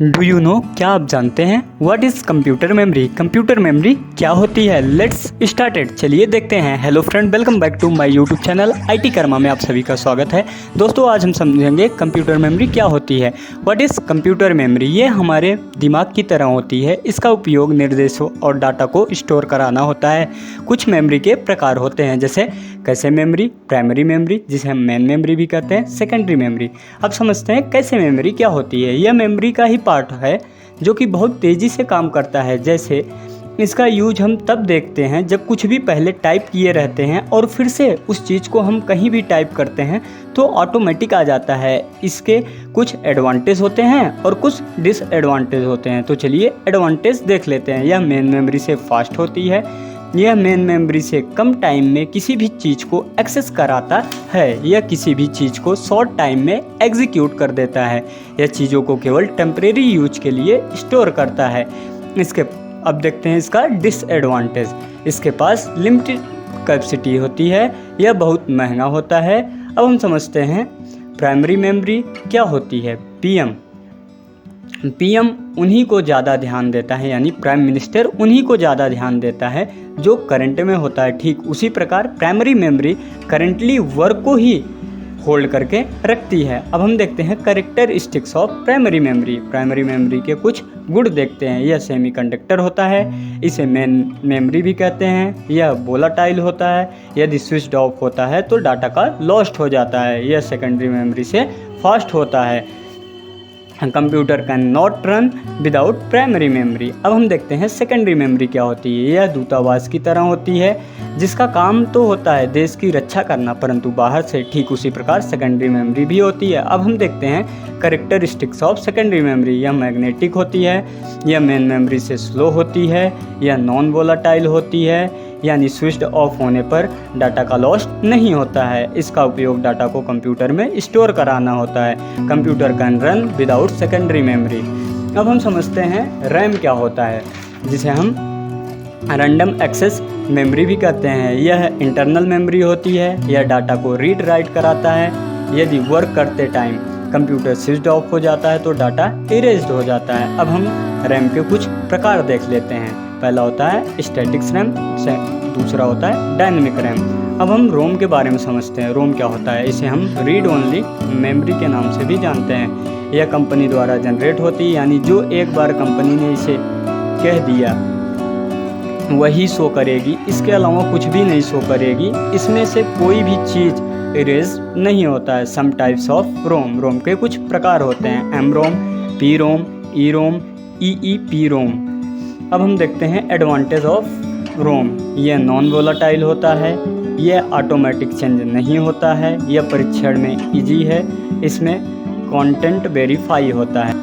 Do you know, क्या आप जानते हैं what is computer memory? Computer memory क्या होती है? Let's started. चलिए देखते हैं। Hello friend, welcome back to my YouTube channel IT karma में आप सभी का स्वागत है। दोस्तों, आज हम समझेंगे कंप्यूटर मेमोरी क्या होती है। What is computer memory? ये हमारे दिमाग की तरह होती है। इसका उपयोग निर्देशों और डाटा को स्टोर कराना होता है। कुछ मेमोरी के प्रकार होते हैं, जैसे कैशे मेमोरी, प्राइमरी मेमोरी जिसे हम मेन मेमोरी भी कहते हैं, सेकेंडरी मेमोरी। अब समझते हैं कैशे मेमोरी क्या होती है। यह मेमोरी का ही पार्ट है जो कि बहुत तेज़ी से काम करता है। जैसे इसका यूज हम तब देखते हैं जब कुछ भी पहले टाइप किए रहते हैं और फिर से उस चीज़ को हम कहीं भी टाइप करते हैं तो ऑटोमेटिक आ जाता है। इसके कुछ एडवांटेज होते हैं और कुछ डिसएडवांटेज होते हैं। तो चलिए एडवांटेज देख लेते हैं। यह मेन मेमोरी से फास्ट होती है। यह मेन मेमोरी से कम टाइम में किसी भी चीज़ को एक्सेस कराता है। यह किसी भी चीज़ को शॉर्ट टाइम में एग्जीक्यूट कर देता है। यह चीज़ों को केवल टेम्परेरी यूज के लिए स्टोर करता है। अब देखते हैं इसका डिसएडवांटेज। इसके पास लिमिटेड कैपेसिटी होती है। यह बहुत महंगा होता है। अब हम समझते हैं प्राइमरी मेमोरी क्या होती है। पीएम उन्हीं को ज़्यादा ध्यान देता है, यानी प्राइम मिनिस्टर उन्हीं को ज़्यादा ध्यान देता है जो करंट में होता है। ठीक उसी प्रकार प्राइमरी मेमोरी करंटली वर्क को ही होल्ड करके रखती है। अब हम देखते हैं characteristics of primary memory. Primary memory के कुछ गुण देखते हैं। यह सेमीकंडक्टर होता है, इसे मेन मेमोरी भी कहते हैं। यह वोलाटाइल होता है, यदि स्विच्ड ऑफ होता है तो डाटा का लॉस्ट हो जाता है। यह सेकेंडरी मेमोरी से फास्ट होता है। Computer can not run without primary memory. अब हम देखते हैं सेकेंडरी मेमोरी क्या होती है। यह दूतावास की तरह होती है जिसका काम तो होता है देश की रक्षा करना, परंतु बाहर से। ठीक उसी प्रकार सेकेंडरी मेमोरी भी होती है। अब हम देखते हैं कैरेक्टरिस्टिक्स ऑफ सेकेंडरी मेमोरी। यह मैग्नेटिक होती है, यह मेन मेमोरी से स्लो होती है, यह नॉन वोलाटाइल होती है, यानी स्विच्ड ऑफ होने पर डाटा का लॉस नहीं होता है। इसका उपयोग डाटा को कंप्यूटर में स्टोर कराना होता है। Computer can run without secondary memory. अब हम समझते हैं रैम क्या होता है, जिसे हम रैंडम एक्सेस मेमोरी भी कहते हैं। यह इंटरनल मेमोरी होती है। यह डाटा को रीड राइट कराता है। यदि वर्क करते टाइम कंप्यूटर स्विच्ड ऑफ हो जाता है तो डाटा इरेज्ड हो जाता है। अब हम रैम के कुछ प्रकार देख लेते हैं। पहला होता है स्टैटिक्स रैम, दूसरा होता है डायनेमिक रैम। अब हम रोम के बारे में समझते हैं। रोम क्या होता है? इसे हम रीड ओनली मेमोरी के नाम से भी जानते हैं। यह कंपनी द्वारा जनरेट होती है, यानी जो एक बार कंपनी ने इसे कह दिया वही शो करेगी, इसके अलावा कुछ भी नहीं शो करेगी। इसमें से कोई भी चीज़ इरेज नहीं होता है। Some types of Rome. रोम के कुछ प्रकार होते हैं। एम रोम, पी रोम, ई रोम, EEP रोम। अब हम देखते हैं एडवांटेज ऑफ रोम। यह नॉन वोलाटाइल होता है, यह ऑटोमेटिक चेंज नहीं होता है, यह परीक्षण में इजी है, इसमें कंटेंट वेरीफाई होता है।